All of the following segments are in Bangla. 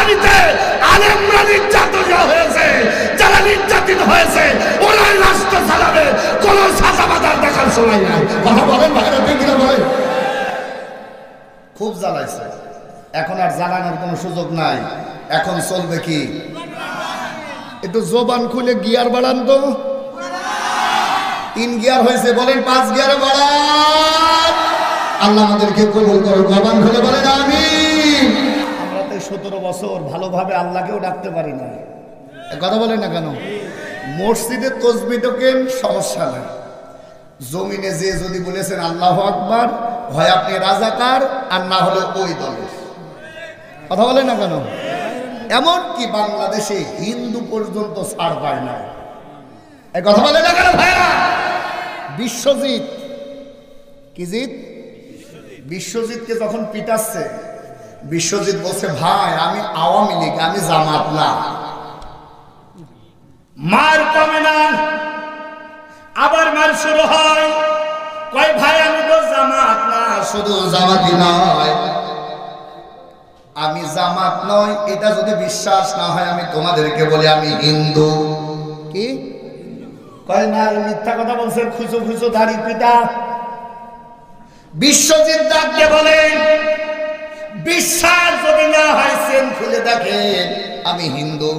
রাজধানীতে আলেমরা নির্যাতিত হয়েছে, যারা নির্যাতিত হয়েছে ওরাই রাষ্ট্র চালাবে, কোন সাজাবাজার দেখার সময় নাই। কথা বলেন ভাইরা, ঠিক কিনা বলেন? খুব জ্বালাইছে, এখন আর জ্বালানোর কোনো সুযোগ নাই। এখন চলবে কি? একটু জবান খুলে গিয়ার বাড়ান তো। 3 গিয়ার হয়েছে, বলেন 5 গিয়ারে বাড়ান। আল্লাহ আমাদেরকে কবুল করুন। জবান খুলে বলেন আমিন। আমরা তো 17 বছর ভালোভাবে আল্লাহকেও ডাকতে পারি না। কথা বলেন না কেন? মসজিদে তাসবিহ টোকেন সমস্যা নাই, জমিনে যে যদি বলেছেন আল্লাহু আকবার, হয় আপনি রাজাকার আর না হলে ওই দলের। কথা বলেন না কেন? এমনকি বাংলাদেশে হিন্দু পর্যন্ত ছাড় পায় না। এই কথা বলেন না কেন ভাইরা? বিশ্বজিৎ কি জিৎ, বিশ্বজিৎকে যখন পিটাচ্ছে, বিশ্বজিৎ বলছে ভাই আমি আওয়ামী লীগ, আমি জামাত না। মার কমে না, আবার মার শুরু হয়, কয় ভাই আমি তো জামাত না। শুধু জামাতি নয়, আমি জামাত নয়, এটা যদি বিশ্বাস না হয় আমি তোমাদেরকে বলি আমি হিন্দু। কি কয় না, মিথ্যা কথা বলছে, খুঁজো খুঁজো দাড়ি পিটা। বিশ্বজিৎ ডাকতে বলে বিশ্বাস যদি না হয় চেন খুলে দেখেন আমি হিন্দু।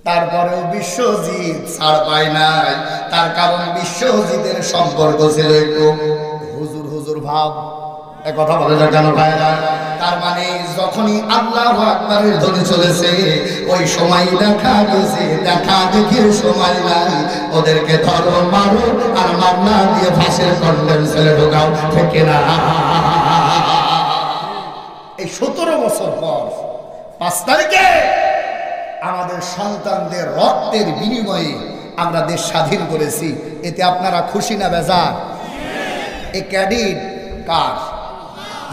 তারপরেও বিশ্বজিৎ ছাড় পায় নাই, তার কারণ বিশ্বজিতের সম্পর্ক ছিল একটু হুজুর হুজুর ভাব। কথা বলে না কেন ভাইরা? তার মানে যখনই আল্লাহু আকবারের ধ্বনি চলেছে ওই সময় দেখা গেছে, দেখা দেখির সময় নাই। ওদেরকে ধরো মারো আর মামলা দিয়ে ফাঁসের কন্ডেন্সে ঢোকাও, ঠিক না? এই 17 বছর পর 5 তারিখে আমাদের সন্তানদের রক্তের বিনিময়ে আমরা দেশ স্বাধীন করেছি। এতে আপনারা খুশি না বেজার? এই ক্রেডিট কার?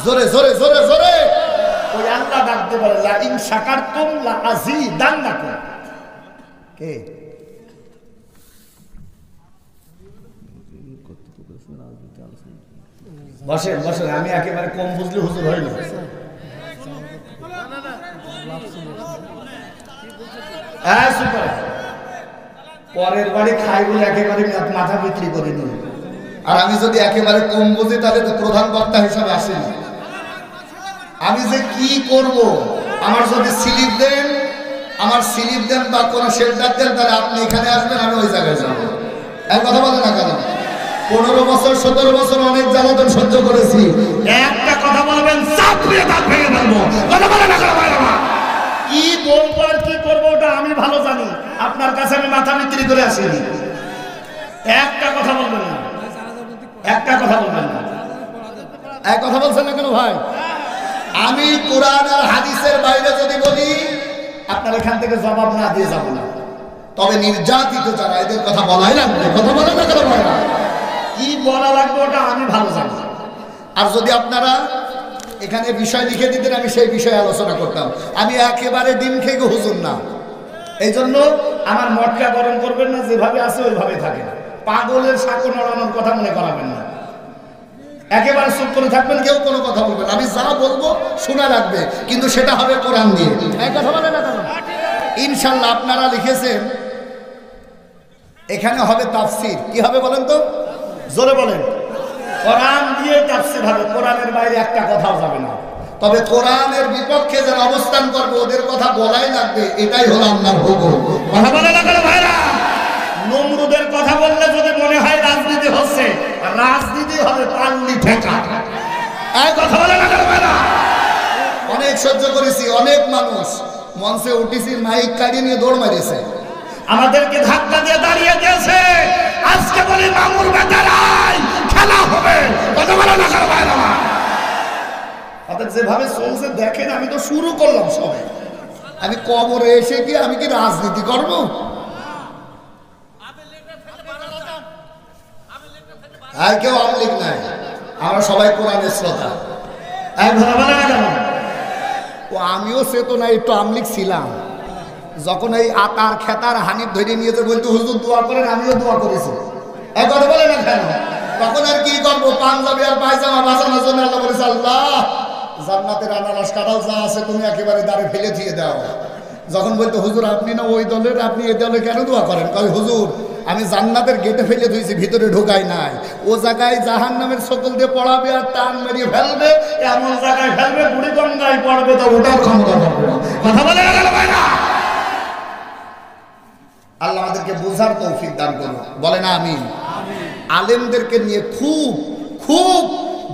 জোরে জোরে জোরে জোরে ওই আল্লাহ ডাকতে বলে লা ইন শাকারতুম লা আযীদান্নাকুম। কে বসেন বসেন, আমি একেবারে কম বুঝলে হুজুর হই না। পরের বাড়ি খাই বলে একেবারে মাথা বিক্রি করে নি। আর আমি যদি একেবারে কম বুঝি তাহলে তো প্রধান বক্তা হিসাবে আসেনি। আমি যে কি করব, আমার যদি স্লিপ দেন, আমার স্লিপ দেন বা কোনো শেল্টার দেন, তাহলে আপনি এখানে আসবেন, আমি ওই জায়গায় যাবো। এক কথা বলে না কেন? 15 বছর 17 বছর অনেক জ্বালাতন সহ্য করেছি। একটা কথা বলবেন চাপিয়ে দাঁত ভেঙে ফেলবো। কথা বলে না কেন ভাইরা? কি বলবো আর কি করবো ওটা আমি ভালো জানি। আপনার কাছে আমি মাথা বিক্রি করে আসিনি। একটা কথা বলবেন না, একটা কথা বলবেন না। এক কথা বলছেন না কেন ভাই? আমি কোরআন আর হাদিসের বাইরে যদি বলি আপনার এখান থেকে জবাব না দিয়ে যাবো না। তবে নির্যাতিত যারা, এদের কথা বলাই লাগবে। কথা বলে না কেন ভাইরা? কি বলা লাগবে ওটা আমি ভালো জানি। আর যদি আপনারা এখানে বিষয় লিখে দিতেন আমি সেই বিষয়ে আলোচনা করতাম। আমি একেবারে ডিম খেয়ে হুজুর না, এই জন্য আমার মটকা গরম করবেন না, যেভাবে আছে ওইভাবে থাকে। পাগলের সাঁকো নড়ানোর কথা মনে করাবেন না, একেবারে চুপ করে থাকবেন, কেউ কোনো কথা বলবেন। আমি যা বলবো শোনা লাগবে, কিন্তু সেটা হবে কোরআন দিয়ে। এক কথা বলে না কেন? ইনশাল্লাহ আপনারা লিখেছেন এখানে হবে তাফসীর। কি হবে বলেন তো? জোরে বলেন। কোরআন দিয়ে তাফসীর হবে, কোরআনের বাইরে একটা কথাও যাবে না। তবে কোরআনের বিপক্ষে যারা অবস্থান করবে ওদের কথা বলাই লাগবে, এটাই হলো আল্লাহর হুকুম। কথা বলে না কেন ভাইরা? নমরুদের কথা বললে যদি মনে হয় রাজনীতি হচ্ছে, রাজনীতি হবে পাল্লি ঠেকা। এই কথা বলে না কেন ভাইরা? অনেক সহ্য করেছি, অনেক মানুষ মঞ্চে উঠেছি, মাইক কাটিয়ে নিয়ে দৌড় মারিয়েছে, আমাদেরকে ধাক্কা দিয়ে দাঁড়িয়ে দিয়েছে। আজকে বলি মামুর বেটারাই খেলা হবে। কথা বলে না কেন ভাইরা? তাদের যেভাবে চলছে দেখেন, আমি তো শুরু করলাম সবাই। আমি কবরে এসে কি আমি কি রাজনীতি করবো? আর কেউ আওয়ামী লীগ নাই, আমরা সবাই কোরআনের শ্রোতা। ও আমিও চেতনা একটু আওয়ামী লীগ ছিলাম। যখন এই আতার খেতার হানিফ ধরে নিয়েছে বলতে হুজুর দোয়া করেন, আমিও দোয়া করেছি। এক কথা বলে না কেন? তখন আর কি করবো, পাঞ্জাবি আর পায়জামা বাঁচানোর জন্য আল্লাহ বলেছে আল্লাহ জান্নাতের আনারস কাঁঠাল যা আছে তুমি একেবারে দাঁড়ে ফেলে দিয়ে দাও। যখন বলতো হুজুর আপনি না ওই দলের, আপনি এ দলে কেন দোয়া করেন? কয় হুজুর আমি জান্নাতের গেটে ফেলে দিয়েছি, ভিতরে ঢোকাই নাই। ও জায়গায় জাহান্নামের সকল দিয়ে পড়াবে আর টান মেরিয়ে ফেলবে, এমন জায়গায় ফেলবে বুড়ি গঙ্গায় পড়বে, তো ওটার ক্ষমতা পাবে না। কথা বলে গেল ভাই না? আল্লাহ আমাদেরকে বোঝার তৌফিক দান করুন, বলে না আমিন। আলেমদেরকে নিয়ে খুব খুব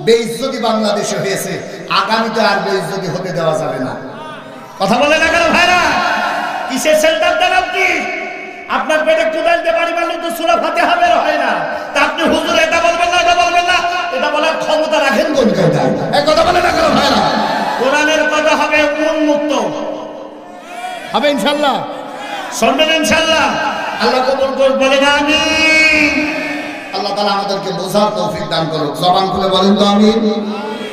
বেইজ্জতি বাংলাদেশে হয়েছে, আগামীতে আর বেইজ্জতি হতে দেওয়া যাবে না। কথা বলে না কেন ভাইরা? কিসের সেন্টার দেন আপনি? আপনার পেটে কোদাল দিয়ে বাড়ি মারলে তো সূরা ফাতিহা বের হয় না, তা আপনি হুজুর এটা বলবেন না, এটা বলবেন না, এটা বলার ক্ষমতা রাখেন কোন কথায়? এই কথা বলে না কেন ভাইরা? কোরআনের কথা হবে উন্মুক্ত হবে ইনশাআল্লাহ, শুনবেন ইনশাআল্লাহ। আল্লাহ কবুল করুন, বলে না আমিন। আল্লাহ তাআলা আমাদেরকে বোঝার তৌফিক দান করুন। জবান খুলে বলেন তো আমিন।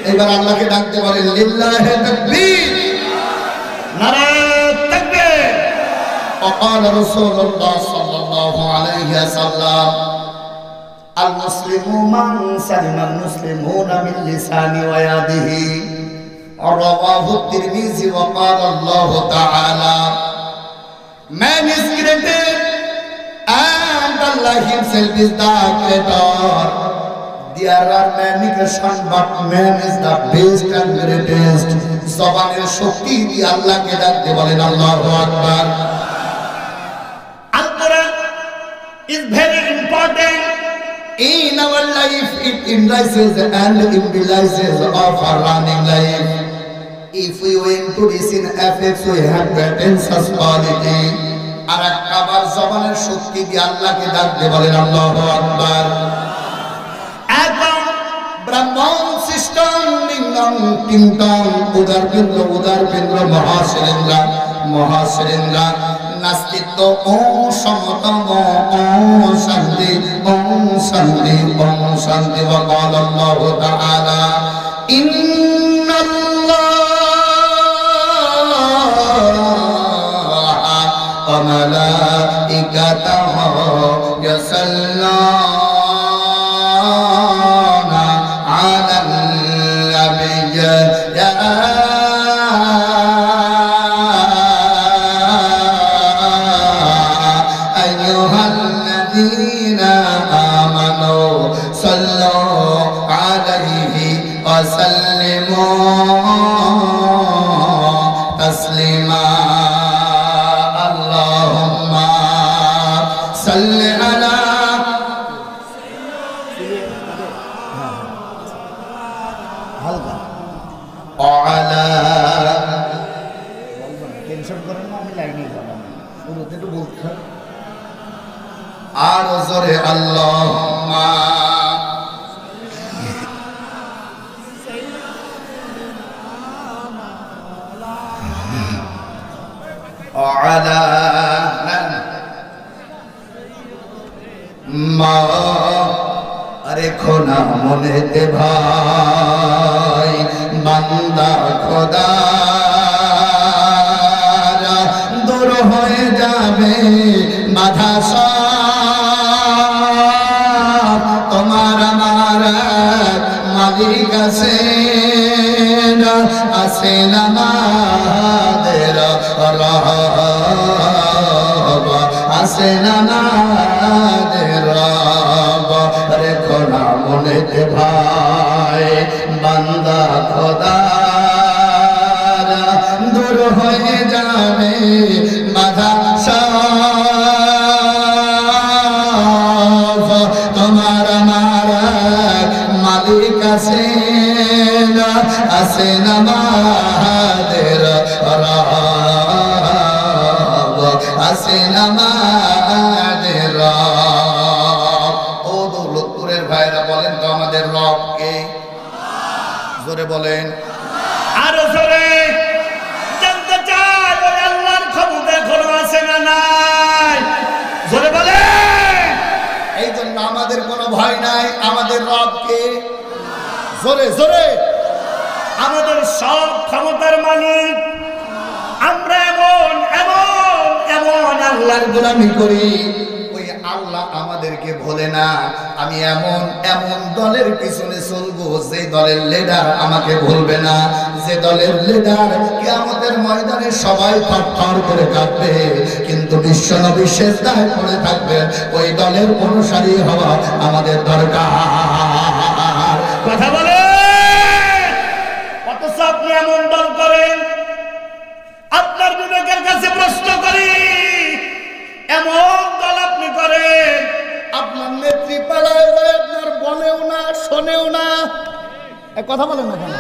এবার আল্লাহকে ডাকতে বলেন লিল্লাহি তাকবীর, নারায়ে তাকবীর। وقال رسول الله صلى الله عليه وسلم المسلم من سلم المسلمون من لسانه ويده. رواه الترمذي وقال الله تعالى man is created and Allah himself is the creator. There are many creations but man is the best and greatest. জবানের শক্তি দিয়ে আল্লাহকে ডাকতে বলেন আল্লাহু আকবার। Al-Quran is very important in our life. It enriches and immobilizes of our running life. If we want to listen effects, we have to attain such quality. আর একবার জবানের শক্তি দিয়ে আল্লাহকে ডাকতে বলেন আল্লাহু আকবার। একদম ব্রাহ্মণ সিস্টেম লিঙ্গম কিংটং উদার কেন্দ্র মহাশিরেন্দ্রা নাস্তিত্ব ও সমতম ও শান্তি وقال الله تعالى إن الله وملائكته يصلون على النبي يا أيها الذين آمنوا صلوا عليه وسلموا تسليما اللهم صل على وعلى আর জোরে আল্লাহুম্মা وعلى মা রেখো না মনেতে ভাই বান্দা খোদা দূর হয়ে যাবে বাধা সব তোমার আমার মালিক আছেন আছেন আমাদের রব আছেন আমাদের রব রেখো না মনেতে ভাই বান্দা খোদা দূর হয়ে যাবে বাধা সব তোমার আমার মালিক আছেন আছেন আমাদের রব আছেন আমাদের রব। ও দৌলতপুরের ভাইরা বলেন তো আমাদের রব কে? জোরে বলেন, আরো জোরে। জানতে চাই ওই আল্লাহর ক্ষমতা এখনো আছে না নাই? জোরে বলে। এই জন্য আমাদের কোনো ভয় নাই। আমাদের রব কে? জোরে জোরে। আমাদের সব ক্ষমতার মালিক। আমরা এমন এমন এমন আল্লাহর গোলামি করি, ওই আল্লাহ আমাদেরকে ভোলে না। আমি এমন এমন দলের পিছনে চলবো যে দলের লিডার আমাকে ভুলবে না, যে দলের লিডার কিয়ামতের ময়দানে সবাই থরথর করে কাঁপবে কিন্তু বিশ্বনবী সেজদায় পড়ে থাকবে। ওই দলের অনুসারী হওয়া আমাদের দরকার। কথা বলে অথচ আপনি এমন দল করেন। আপনার বিবেকের কাছে প্রশ্ন করি, এমন দল আপনি করেন, আপনার নেত্রী পাড়ায় যায় আপনার বলেও না শোনেও না, কথা বলেন না কেন?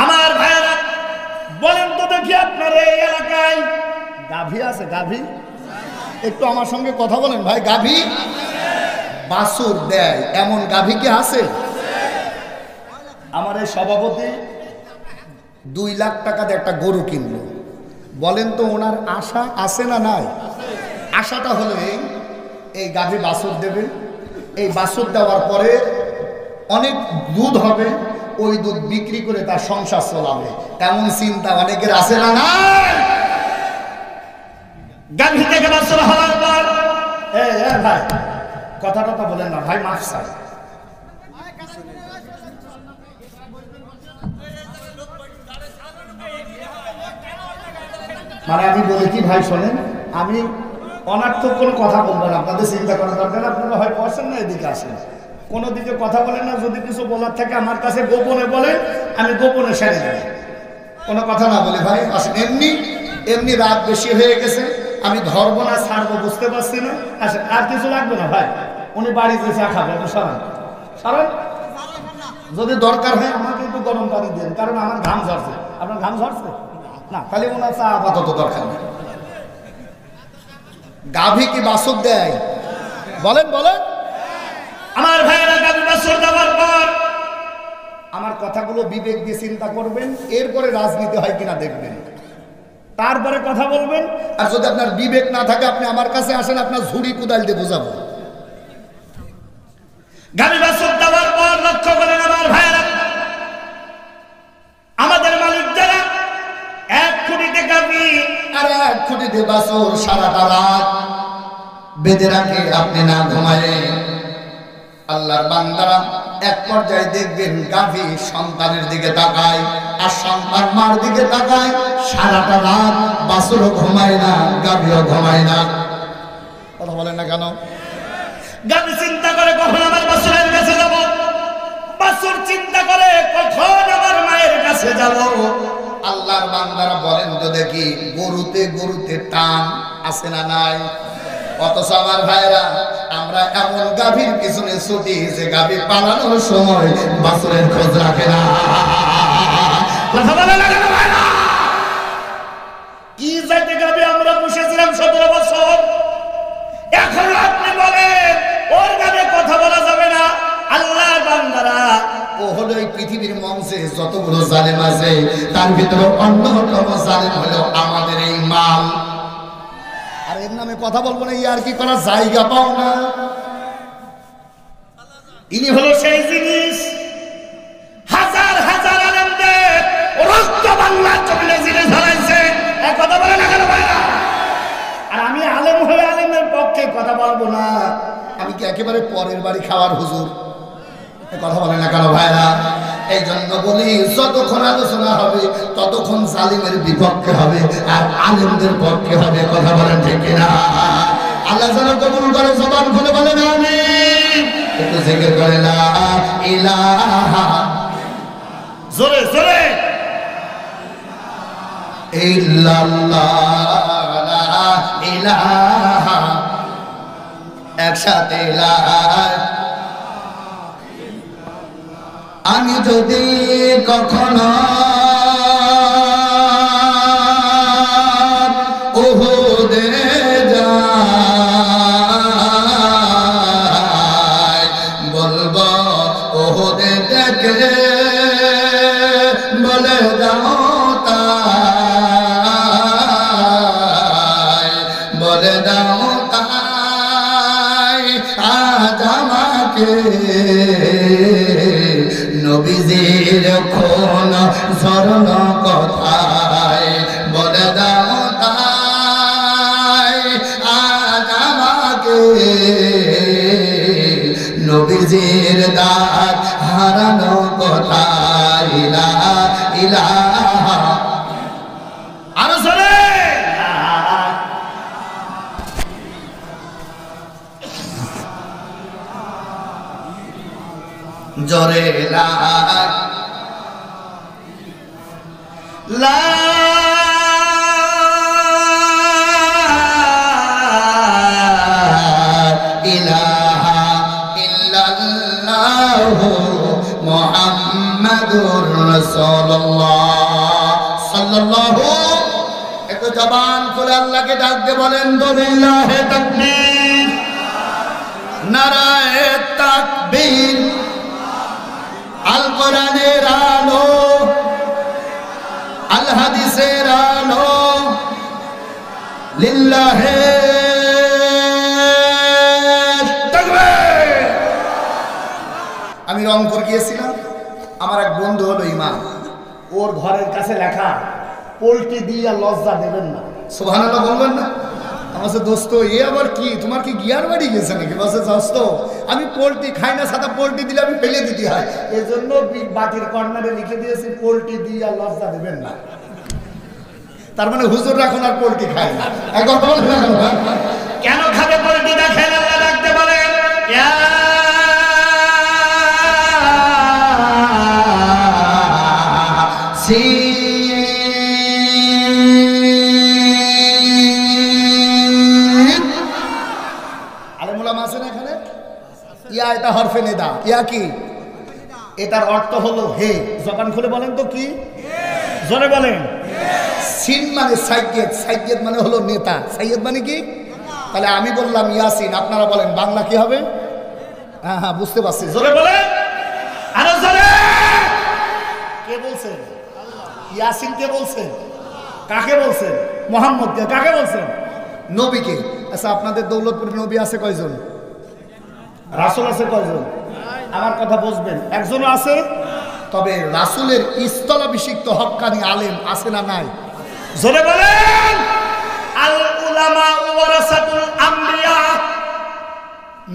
আমার ভাইয়েরা বলেন তো দেখি, আপনার এই এলাকায় গাভী আছে? গাভী একটু আমার সঙ্গে কথা বলেন ভাই। গাভী বাছুর দেয় এমন গাভী কি আছে? আমার এই সভাপতি 2 লাখ টাকা দিয়ে একটা গরু কিনলো। বলেন তো ওনার আশা আছে না নাই? আশাটা হলো এই গাভী বাছুর দেবে, এই বাছুর দেওয়ার পরে অনেক দুধ হবে, ওই দুধ বিক্রি করে তার সংসার চলাবে, এমন চিন্তা অনেকের আছে না নাই? গাভী থেকে বাছুর হওয়ার পর ভাই কথা টথা বলেন না ভাই, মাফ চাই। মানে আমি বলি কি ভাই শোনেন, আমি অনার্থক কোনো কথা বলবো না, আপনাদের চিন্তা করার দরকার। আপনারা হয় পড়ছেন না, এদিকে আসেন, কোনো দিকে কথা বলেন না। যদি কিছু বলার থাকে আমার কাছে গোপনে বলেন, আমি গোপনে সেরে দেব, কোনো কথা না বলে ভাই আসেন। এমনি রাত বেশি হয়ে গেছে, আমি ধরবো না ছাড়বো বুঝতে পারছি না। আসেন, আর কিছু লাগবে না ভাই, উনি বাড়িতে চা খাবে, সরান সরান। যদি দরকার হয় আমাকে একটু গরম পানি দেন, কারণ আমার ঘাম ঝরছে। আপনার ঘাম ঝরছে না? তাহলে ওনার চা আপাতত দরকার নেই। গাভী কি বাছুর দেয়? বলেন বলেন। আমার ভাইয়েরা গাভী বাছুর দেওয়ার পর আমার কথাগুলো বিবেক দিয়ে চিন্তা করবেন, এরপরে রাজনীতি হয় কিনা দেখবেন, তারপরে কথা বলবেন। আর যদি আপনার বিবেক না থাকে আপনি আমার কাছে আসেন, আপনার ঝুড়ি কোদাল দিয়ে বোঝাবো। গাভী বাছুর দেওয়ার পর লক্ষ্য করেন আমার ভাইয়েরা, আমাদের মালিক যারা 1 খুঁটিতে গাভী আর 1 খুঁটিতে বাছুর সারাটা রাত বেঁধে রাখে, আপনি না ঘুমায়ে। আল্লাহর বান্দারা এক পর্যায়ে দেখবেন গাভী সন্তানের দিকে তাকায় আর সন্তান মার দিকে তাকায়, সারাটা রাত বাছুরও ঘুমায় না, গাভীও ঘুমায় না। কথা বলেন না কেন? গাভী চিন্তা করে কখন আমার বাছুরের কাছে যাব, বাছুর চিন্তা করে কখন আমার মায়ের কাছে যাব। আল্লাহর বান্দারা বলেন তো দেখি, গরুতে গরুতে টান আছে না নাই? অথচ আমার ভাইরা আমরা এমন গাভীর পিছনে ছুটি যে গাভী পালানোর সময় বাছুরের খোঁজ রাখে না। কথা বলে না কেন ভাইরা? কি জাতি গাভী আমরা পুষেছিলাম 17 বছর, এখন আপনি বলেন ওর গাভী কথা বলা যাবে না? আল্লাহর বান্দারা, ও হলো এই পৃথিবীর মঞ্চে যতগুলো জালেম আছে তার ভিতরে অন্যতম জালেম হলো আমাদের এই মাল। আর এর নামে কথা বলবো না, আর কি করার জায়গা পাও না। ইনি হলো সেই জিনিস, হাজার হাজার আলেমদের রক্ত বাংলার জমিনে জিনিস হারাইছে। কথা বলে না কেন ভাইরা? আর আমি আলেম হয়ে আলেমের পক্ষে কথা বলবো না, আমি কি একেবারে পরের বাড়ি খাওয়ার হুজুর? কথা বলে না কেন ভাইরা? এই জন্য বলি, যতক্ষণ আলোচনা হবে ততক্ষণ জালিমের বিপক্ষে হবে আর আলেমদের পক্ষে হবে। কথা বলেন ঠিক কিনা? আল্লাহ যেন কবুল করে, জবান খুলে বলেন আমিন। একটু জিকির করে লা ইলাহা, জোরে জোরে, ইল্লাল্লাহ, লা ইলাহা, একসাথে লা। আমি যদি কখনো ওহুদে যাই, বলবো ওহুদে দেখে বলে দাও তাই, বলে দাও তাই আজ আমাকে নবীজির খুন ঝরনা কথায়, বলে দাও তাই আজ আমাকে নিজের দাঁত হারানো কোথায় লা ইলাহা আরো জোরে জোরে লা লা ইলাহা ইল্লাল্লাহু মুহাম্মাদুর রাসূলুল্লাহ সাল্লাল্লাহু একটু জবান খুলে আল্লাহকে ডাক দিয়ে বলেন লিল্লাহি তাকবীর নারায়ে তাকবীর আল কোরআনের আলো আল হাদিসের আলো লিল্লাহি তাকবীর। আমি রংপুর গিয়েছিলাম, আমার এক বন্ধু হলো ইমাম, ওর ঘরের কাছে লেখা পোল্ট্রি দিয়ে লজ্জা দেবেন না। সুবহানাল্লাহ বলবেন না? আমার সে দোস্ত এ আবার কি, তোমার কি গিয়ার বাড়ি গেছে নাকি? বসে দোস্ত আমি পোল্ট্রি খাই না, সাদা পোল্ট্রি দিলে আমি ফেলে দিতে হয়, এই জন্য বাটির কর্নারে লিখে দিয়েছি পোল্ট্রি দিয়ে লজ্জা দেবেন না। তার মানে হুজুর এখন আর পোল্ট্রি খায় না। এখন কেন খাবে পোল্ট্রি? দেখেন আল্লাহ ডাকতে বলেন ইয়া আলেমুলামা আছেন এখানে? ইয়া এটা হরফে নেদা, ইয়া কি? এটার অর্থ হলো হে। জবান খুলে বলেন তো কি? জোরে বলেন। সিন মানে সাইয়্যেদ, সাইয়্যেদ মানে হলো নেতা, সাইয়্যেদ মানে কি? তাহলে আমি বললাম ইয়াসিন, আপনারা বলেন বাংলা কি হবে? হ্যাঁ হ্যাঁ বুঝতে পারছি, জোরে বলেন আরো জোরে। কে বলছেন? ইয়াসিন কে বলছেন? কাকে বলছেন? মোহাম্মদ কে? কাকে বলছেন? নবীকে। আচ্ছা আপনাদের দৌলতপুর নবী আছে কয়জন? রাসূল আছে কয়জন? আমার কথা বুঝবেন, একজনও আছে। তবে রাসূলের স্থলাভিষিক্ত হক্কানি আলেম আছে না নাই? জোরে বলেন। আল উলামা ওয়ারাসাতুল আমবিয়া।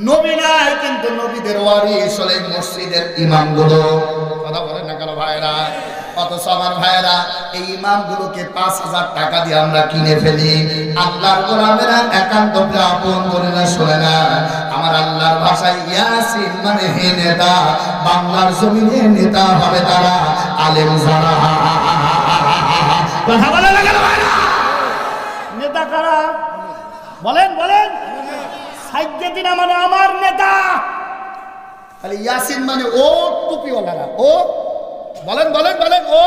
নবী নাই কিন্তু নবীদের ওয়ারিস হলেন মসজিদের ইমামগুলো। কথা বলেন না কেন ভাইরা? অথচ আমার ভাইরা এই ইমামগুলোকে ৫,০০০ টাকা দিয়ে আমরা কিনে ফেলি। আল্লাহর গোলামেরা একান্ত আপন করে না, শোনে না। আমার আল্লাহর ভাষায় ইয়াসিন মানে হে নেতা, বাংলার জমিনে নেতা হবে তারা আলেম যারা। কথা বলে না কেন ভাইরা? নেতা কারা? বলেন বলেন। সাইয়্যিদিনা মানে আমার নেতা। তাহলে ইয়াসিন মানে ও টুপিওয়ালারা, ও বলেন বলেন বলেন, ও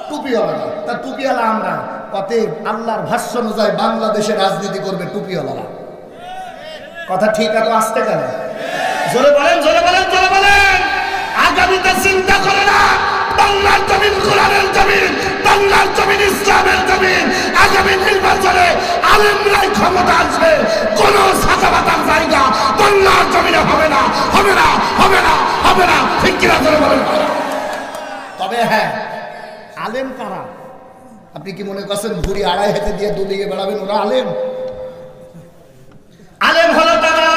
টুপিওয়ালারা। তা টুপিওয়ালা আমরা, অতএব আল্লাহর ভাষ্য অনুযায়ী বাংলাদেশে রাজনীতি করবে টুপিওয়ালারা। কথা ঠিক আছে? আসতে গেল জোরে বলেন জোরে বলেন জোরে বলেন। আগামীতে চিন্তা করে না, বাংলার জমিন কোরআনের জমিন, বাংলার জমিন ইসলামের জমিন। আগামী নির্বাচনে আলেমরাই ক্ষমতা আসবে, কোন ছাতাবাতার জায়গা বাংলার জমিনে হবে না, হবে না, হবে না, হবে না। ঠিক কিনা জোরে বলেন। তবে হ্যাঁ, আলেম কারা? আপনি কি মনে করছেন ঘুরি আড়াই হাতে দিয়ে দুদিকে বেড়াবেন ওরা আলেম? আলেম হলো তারা,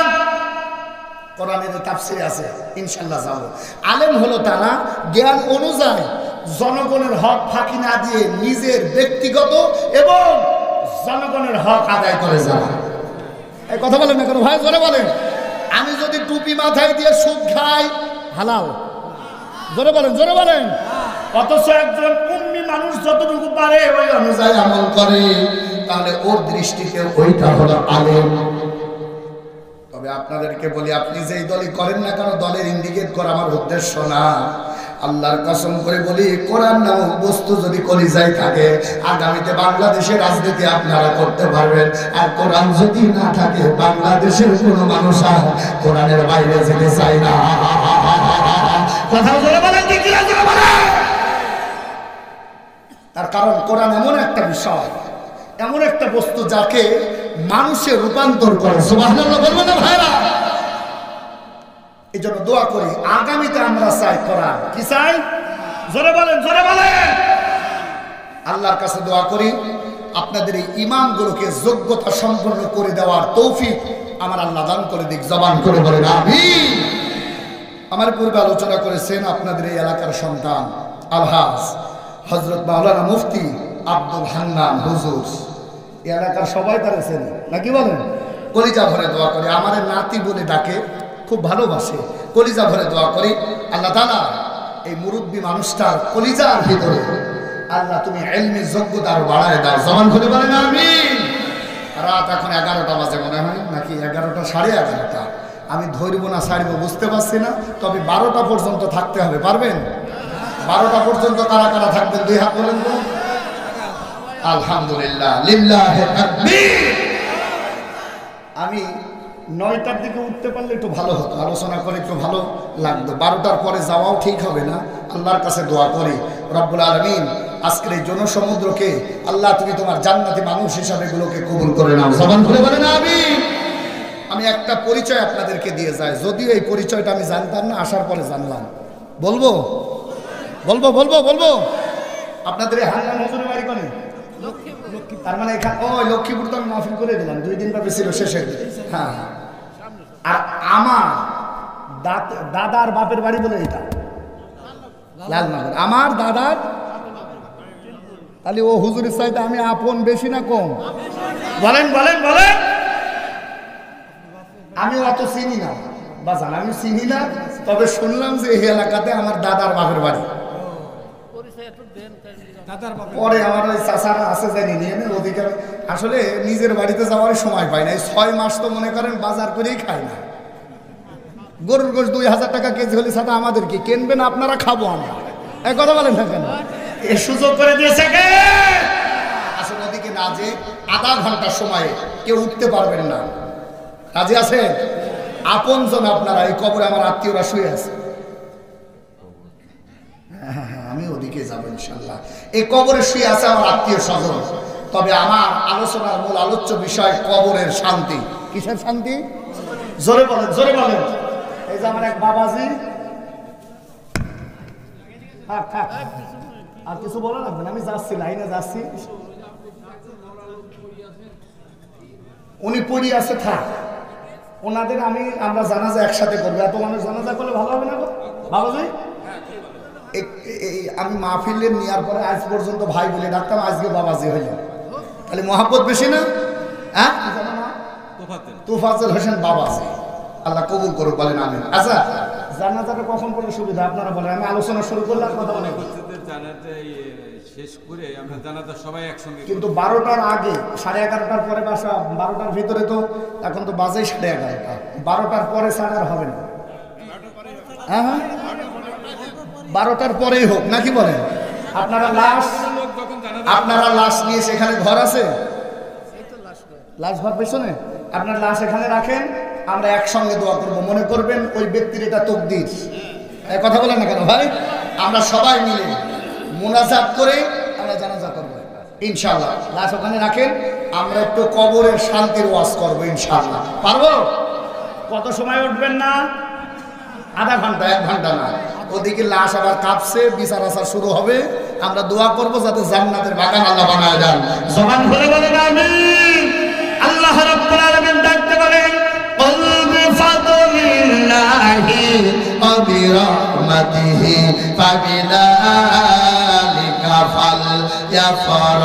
কোরআনের তাফসীরে আছে, ইনশাআল্লাহ যাব। আলেম হলো তারা জ্ঞান অনুযায়ী জনগণের হক ফাঁকি না দিয়ে নিজের ব্যক্তিগত এবং জনগণের হক আদায় করে যারা। এই কথা বলেন না কেন ভাই? জোরে বলেন। আমি যদি টুপি মাথায় দিয়ে সুদ খাই হালাল? জোরে বলেন জোরে বলেন। অথচ একজন উম্মি মানুষ যতটুকু পারে ওই অনুযায়ী আমল করে, তাহলে ওর দৃষ্টিতে ওইটা হলো আলেম। তবে আপনাদেরকে বলি, আপনি যেই দলই করেন না কেন, দলের ইন্ডিকেট করা আমার উদ্দেশ্য না। আল্লাহর কসম করে বলি, কোরআন নামক বস্তু যদি কলিজায় থাকে, আগামীতে বাংলাদেশের রাজনীতি আপনারা করতে পারবেন। আর কোরআন যদি না থাকে, বাংলাদেশের কোনো মানুষ আর কোরআনের বাইরে যেতে চায় না। কথা জোরে বলেন, ঠিক কি জোরে বলেন। তার কারণ কোরআন এমন একটা বিষয়, এমন একটা বস্তু যাকে মানুষে রূপান্তর করে। সুবহানাল্লাহ বলবেন না ভাইরা? এই জন্য দোয়া করি, আগামীতে আমরা চাই কোরআন কি চাই? জোরে বলেন জোরে বলেন। আল্লাহর কাছে দোয়া করি আপনাদের এই ইমামগুলোকে যোগ্যতা সম্পন্ন করে দেওয়ার তৌফিক আমার আল্লাহ দান করে দিক। জবান করে বলেন আমিন। আমার পূর্বে আলোচনা করেছেন আপনাদের এই এলাকার সন্তান আলহাজ হযরত মাওলানা মুফতি আব্দুল হান্নান হুজুর। এই এলাকার সবাই তারা চেনে নাকি বলেন? কলিজা ভরে দোয়া করে, আমাদের নাতি বলে ডাকে, খুব ভালোবাসে। কলিজা ভরে দোয়া করি আল্লাহ তাআলা এই মুরব্বী মানুষটার কলিজার ভিতরে আল্লাহ তুমি ইলমি যোগ্যতা আরো বাড়ায় দাও। জবান খুলে বলেন আমিন। রাত এখন 11টা বাজে মনে হয়, নাকি 11টা, 11:30। আমি ধরবো না ছাড়বো বুঝতে পারছি না, তবে 12টা পর্যন্ত থাকতে হবে। পারবেন? 12টা পর্যন্ত কারা কারা থাকবেন? 2 হাত বলেন তো। আলহামদুলিল্লাহ, লিল্লাহি তাকবীর। আমি 9টার দিকে উঠতে পারলে একটু ভালো হতো, আলোচনা করে একটু ভালো লাগতো। 12টার পরে যাওয়াও ঠিক হবে না। আল্লাহর কাছে দোয়া করি রব্বুল আলামিন আজকের এই জনসমুদ্রকে আল্লাহ তুমি তোমার জান্নাতি মানুষ হিসাবে গুলোকে কবুল করে নাও। জবান খুলে বলেন আমিন। আমি একটা পরিচয় আপনাদেরকে দিয়ে যাই, যদিও এই পরিচয়টা আমি জানতাম না, আসার পরে জানলাম। বলবো বলবো বলবো বলবো আপনাদের এই হান্নান হুজুরের বাড়ি কোনে? তার মানে এখানে ওই লক্ষ্মীপুর তো আমি মাহফিল করে দিলাম, 2 দিন ব্যাপী ছিল শেষের দিকে। হ্যাঁ, আর আমার দাদার বাপের বাড়ি বলে এটা লালনগর। আমার দাদার, তাহলে ও হুজুরের চাইতে আমি আপন বেশি না কম? বলেন বলেন বলেন। আমি অত চিনি না বাজান, আমি চিনি না, তবে শুনলাম যে এই এলাকাতে আমার দাদার বাপের বাড়ি। পরে আমার ওই চাচারা আছে জানি নিয়ে নেন অধিকার, আসলে নিজের বাড়িতে যাওয়ার সময় পাই না। এই 6 মাস তো মনে করেন বাজার করেই খাই না। গরুর গোশ 2000 টাকা কেজি হলে সাথে আমাদের কি কিনবেন আপনারা, খাবো আমরা। এই কথা বলেন না কেন? এ সুযোগ করে দিয়েছে কে? আসলে ওদিকে না যে আধা ঘন্টার সময়ে কেউ উঠতে পারবেন না। রাজি আছে? আপনজন আপনারা, এই কবরে আমার আত্মীয়রা শুয়ে আছে। আমি ওদিকে যাবো ইনশাল্লাহ। এই কবরে শুয়ে আছে আমার আত্মীয় স্বজন। তবে আমার আলোচনার মূল আলোচ্য বিষয় কবরের শান্তি। কিসের শান্তি? জোরে বলেন, জোরে বলেন। এই যে আমার এক বাবাজি, থাক থাক, আর কিছু বলা লাগবে না, আমি যাচ্ছি, লাইনে যাচ্ছি। উনি পড়ি আছে, থাক। ওনাদের আমরা জানাজা একসাথে করবো। এত মানুষ জানাজা করলে ভালো হবে না গো বাবাজি? আমি মাহফিলে নেওয়ার পরে আজ পর্যন্ত ভাই বলে ডাকতাম, আজকে বাবাজি হইল, তাহলে মহাব্বত বেশি না? হ্যাঁ, তোফাজ্জল হোসেন বাবাজি, আল্লাহ কবুল করুক, বলেন আমিন। আচ্ছা, জানাজাটা কখন পড়লে সুবিধা আপনারা বলেন? আমি আলোচনা শুরু করলাম, কথা বলে শেষ করে আমরা জানাজা সবাই একসঙ্গে, কিন্তু 12টার আগে, 11:30টার পরে বাসা, 12টার ভিতরে তো এখন তো বাজেই 11:30। 12টার পরে ছাড়া আর হবে না। হ্যাঁ হ্যাঁ, 12টার পরেই হোক, নাকি বলেন? আপনারা লাশ নিয়ে সেখানে ঘর আছে, লাশ ঘর পেছনে, আপনার লাশ এখানে রাখেন, আমরা একসঙ্গে দোয়া করবো। মনে করবেন ওই ব্যক্তির এটা তকদির। কথা বলেন না কেন ভাই? আমরা সবাই মিলে মুনাজাত করে আমরা জানাজা করবো ইনশাআল্লাহ। লাশ ওখানে রাখেন, আমরা একটু কবরের শান্তির ওয়াজ করবো ইনশাআল্লাহ। পারবো? কত সময় উঠবেন না? আধা ঘন্টা, 1 ঘন্টা না। ওদিকে লাশ আবার কাঁপছে, বিচার আচার শুরু হবে। আমরা দোয়া করবো যাতে জান্নাতের বাগান আল্লাহ বানায় দেন। জবান খুলে বলেন আমিন। আল্লাহ রাব্বুল আলামিন ডাকতে বলেন, কুল বিফাদলিল্লাহি ওয়া বিরহমাতিহি ফাবিযালিকা ফালইফরাহু।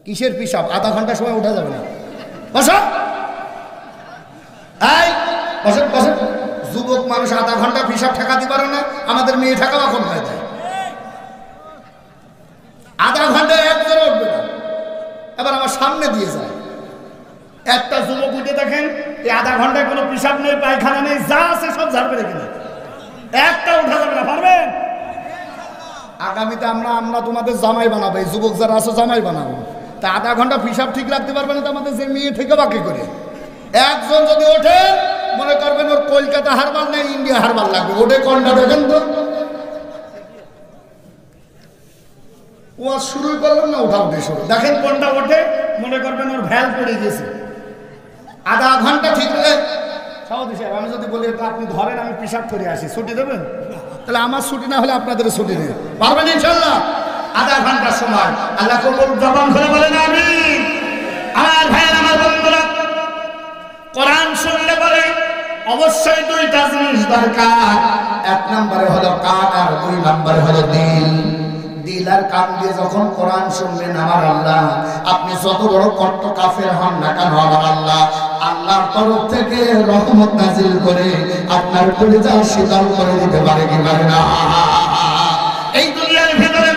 কিসের পিসাব? আধা ঘন্টার সময় উঠা যাবে না। বসো, এই বসেন বসেন। যুবক মানুষ আধা ঘন্টা পিসাব ঠেকাতে পারে না, আমাদের মেয়ে ঠেকাও এখন হয়ে যায়। আধা ঘন্টায় একজন উঠবে না, এবার আমার সামনে দিয়ে যায়। একটা যুবক উঠে দেখেন, এই আধা ঘন্টায় কোনো পিসাব নেই, পায়খানা নেই, যা আছে সব ঝাড়বে রেখে দেয়, একটা উঠা যাবে না। পারবেন? আগামীতে আমরা তোমাদের জামাই বানাবো, এই যুবক যারা আছো জামাই বানাবো। তা আধা ঘন্টা পিসাব ঠিক রাখতে পারবে না তো আমাদের যে মেয়ে থেকে বাকি করে। একজন যদি ওঠে, মনে করবেন ওর কলকাতা হারবার নেই, ইন্ডিয়া হারবার লাগবে। ওঠে কোনটা দেখেন তো, ও শুরুই করলাম না, ওঠা উঠে শুরু দেখেন কোনটা ওঠে, মনে করবেন ওর ভ্যাল পড়ে গেছে। আধা ঘন্টা ঠিক রে। সভাপতি সাহেব, আমি যদি বলি আপনি ধরেন, আমি পিসাব করে আসি, ছুটি দেবেন? তাহলে আমার ছুটি না হলে আপনাদের ছুটি নেই, পারবেন ইনশাল্লাহ? আধা ঘন্টার সময় আল্লাহ কবুল জবান করে বলেন আমিন। আমার ভাইয়ের, আমার বন্ধুরা, কোরআন শুনলে পরে অবশ্যই দুইটা জিনিস দরকার। এক নম্বরে হলো কান আর দুই নম্বরে হলো দিল। দিল আর কান দিয়ে যখন কোরআন শুনবেন আমার আল্লাহ, আপনি যত বড় কট্ট কাফের হন না কেন আমার আল্লাহ আল্লাহর তরফ থেকে রহমত নাজিল করে আপনার কলিজা শীতল করে দিতে পারে কি পারে না? এই দুনিয়ার ভিতরে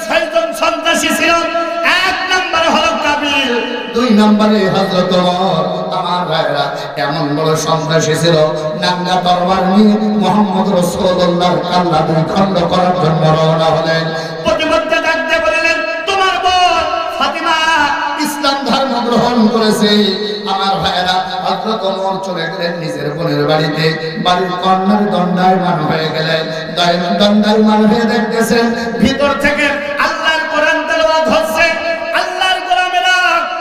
6 জন সন্ত্রাসী ছিল। এক নম্বরে হলো কাবিল, দুই নম্বরে হযরত ওমর। আমার ভাইরা এমন বড় সন্ত্রাসী ছিল, নাঙ্গা তরবার নিয়ে মুহাম্মদ রাসূলুল্লাহর কাল্লা দুই খণ্ড করার জন্য রওনা হলেন। প্রতিমধ্যে ডাকতে বললেন, তোমার বোন ফাতিমা ইসলাম ধর্ম গ্রহণ করেছে। আমার ভাইরা হযরত ওমর চলে গেলেন নিজের বোনের বাড়িতে। বাড়ির কর্নারে দণ্ডায়মান হয়ে গেলেন। দণ্ডায়মান হয়ে দেখতেছেন ভিতর থেকে আল্লাহর কোরআন তেলাওয়াত হচ্ছে। আল্লাহর গোলামেরা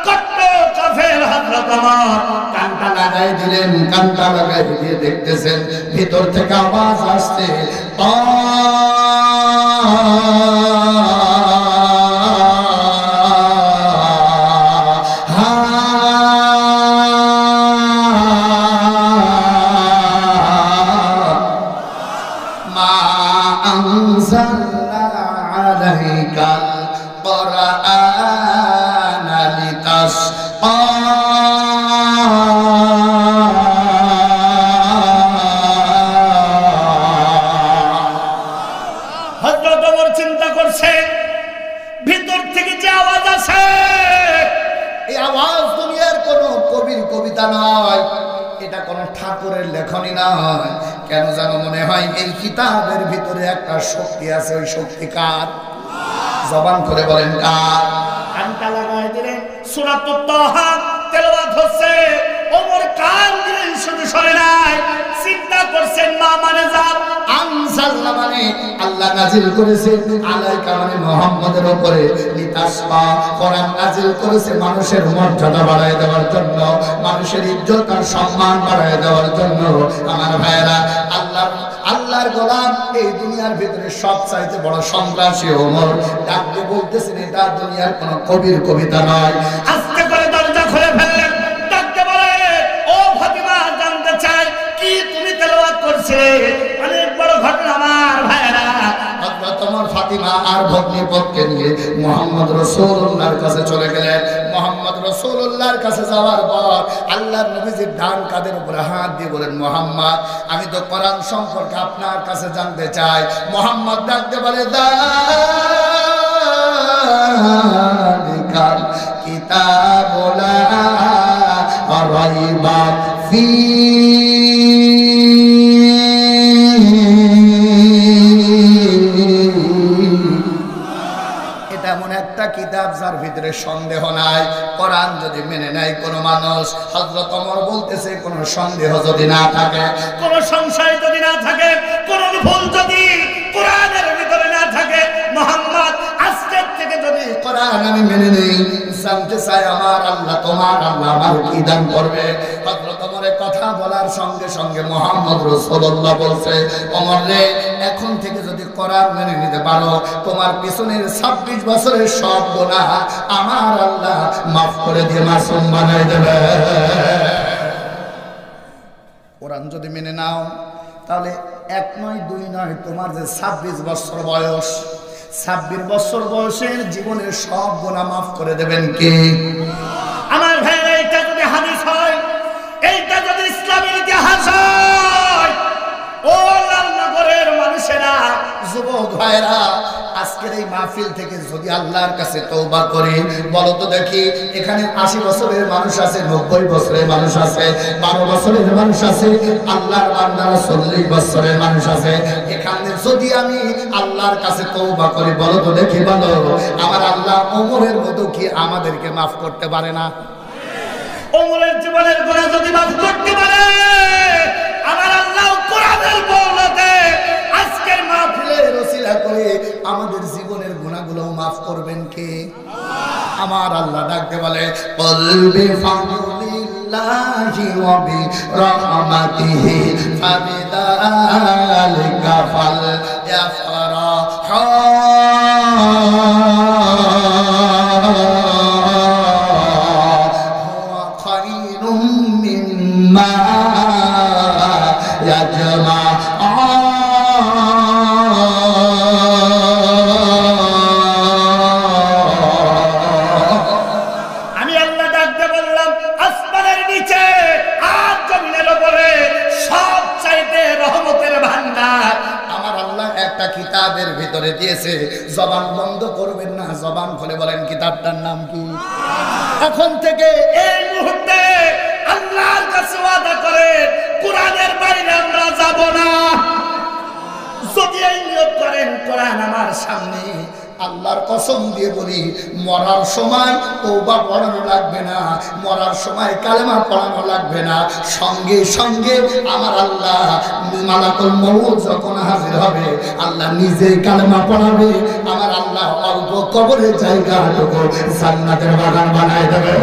কট্ট কাফের হযরত ওমর কানটা লাগাই দিলেন। কানটা লাগাই দিয়ে দেখতেছেন ভিতর থেকে আওয়াজ আসছে, মা আনজালনা আলাইকাল কুরআনা লিতাশকা। হযরত ওমর চিন্তা করছে, ভিতর থেকে যে আওয়াজ আসে, এই আওয়াজ দুনিয়ার কোন কবির কবিতা নয়, এটা কোন ঠাকুরের লেখনী নয়। কেন যেন মনে হয় এই কিতাবের ভিতরে একটা শক্তি আছে। ওই শক্তি কার? জবান করে বলেন কার? কানটা লাগাই দিলেন, সূরাতুত তাহা তেলাওয়াত হচ্ছে। ওমর কান দিয়ে শুধু শুনে নাই, চিন্তা করছেন মা মানে যাব, আনজালনা মানে আল্লাহ নাজিল করেছে, আলাইকা মানে মুহাম্মাদের উপরে, লিতাশকা কোরআন নাজিল করেছে মানুষের মর্যাদা বাড়ায় দেওয়ার জন্য, মানুষের ইজ্জত আর সম্মান বাড়ায় দেওয়ার জন্য। আমার ভাইরা, আল্লাহর গোলাম এই দুনিয়ার ভিতরে সবচাইতে বড় সন্ত্রাসী ওমর ডাকতে বলতেছেন, এটা দুনিয়ার কোন কবির কবিতা নয়। আস্তে করে দরজা খুলে ফেললেন, ডাকতে বলে, ও ফাতিমা, জানতে চাই কি তুমি তেলাওয়াত করছে? অনেক বড় ঘটনা আমার ভাইরা। হযরত ওমর ফাতিমা আর ভগ্নিপতিকে নিয়ে মুহাম্মদ রাসূলুল্লাহর কাছে চলে গেলেন। মুহাম্মদ রাসূলুল্লাহর কাছে যাওয়ার পর আল্লাহর নবীজির ডান কাঁধের উপরে হাত দিয়ে বলেন, মুহাম্মদ, আমি তো কোরআন সম্পর্কে আপনার কাছে জানতে চাই। মুহাম্মদ ডাকতে বলে, যালিকাল কিতাবু লা রাইবা এটা এমন একটা কিতাব যার ভিতরে সন্দেহ নাই। কোরআন যদি মেনে নেয় কোন মানুষ, হযরত ওমর বলতেছে কোন সন্দেহ যদি না থাকে, কোন সংশয় যদি না থাকে, কোন ভুল যদি কোরআনের ভিতরে না থাকে, মুহাম্মদ আজকের থেকে যদি কোরআন আমি মেনে নেই, জানতে চাই আমার আল্লাহ, তোমার আল্লাহ আমার কি দান করবে। হযরত ওমরের কথা বলার সঙ্গে সঙ্গে মুহাম্মদ রাসূলুল্লাহ বলছে, ওমর রে, এখন থেকে যদি কোরআন মেনে নিতে পারো, তোমার পিছনের 26 বছরের সব গুনাহ আমার আল্লাহ মাফ করে দিয়ে মাসুম বানাই দেবে। কোরআন যদি মেনে নাও, তাহলে 1 নয় 2 নয়, তোমার যে 26 বছর বয়স, 26 বছর বয়সের জীবনের সব গুনাহ মাফ করে দেবেন কে? আমার ভাইরা, এটা যদি হাদিস হয়, এইটা যদি ইসলামের ইতিহাস হয়, ও লালনগরের মানুষেরা, যুবক ভাইরা, আজকের এই মাহফিল থেকে যদি আল্লাহর কাছে তওবা করি, বলো তো দেখি, এখানে 80 বছরের মানুষ আছে, 90 বছরের মানুষ আছে, 12 বছরের মানুষ আছে, আল্লাহর বান্দারা 40 বছরের মানুষ আছে। এখানে যদি আমি আল্লাহর কাছে তওবা করি, বলো তো দেখি, বলো আমার আল্লাহ ওমরের মতো কি আমাদেরকে মাফ করতে পারে না? ওমরের জীবনের গুনাহ যদি মাফ করতে পারে, আমার আল্লাহ কোরআনের বলতে আজকের মাহফিলের ওসিলা করে আমাদের জীবনের গুনাহগুলো মাফ করবেন কে? আমার আল্লাহ ডাকতে বলে, কলবে ফাদলিল বিফদলিল্লাহি ওয়া বিরহমাতিহি ফাবিযালিকা ফালইফরাহু হুয়া খায়রুম মিম্মা আমি আল্লাহ ডাকতে বললাম, আসমানের নিচে আর জমিনের উপরে সব চাইতে রহমতের ভান্ডার আমার আল্লাহ একটা কিতাবের ভিতরে দিয়েছে, জবান বন্ধ করবেন না, জবান খুলে বলেন কিতাবটার নাম কি? এখন থেকে এই মুহূর্তে আল্লাহর কাছে ওয়াদা করে কোরআনের বাইরে আমরা যাব না। যদি এই নিয়ত করেন কোরআন আমার সামনে, আল্লাহর কসম দিয়ে বলি, মরার সময় তওবা পড়ানো লাগবে না, মরার সময় কালেমা পড়ানো লাগবে না, সঙ্গে সঙ্গে আমার আল্লাহ মালাকুল মউত যখন হাজির হবে আল্লাহ নিজেই কালেমা পড়াবে, আমার আল্লাহ অল্প কবরের জায়গাটুকু জান্নাতের বাগান বানায় দেবে।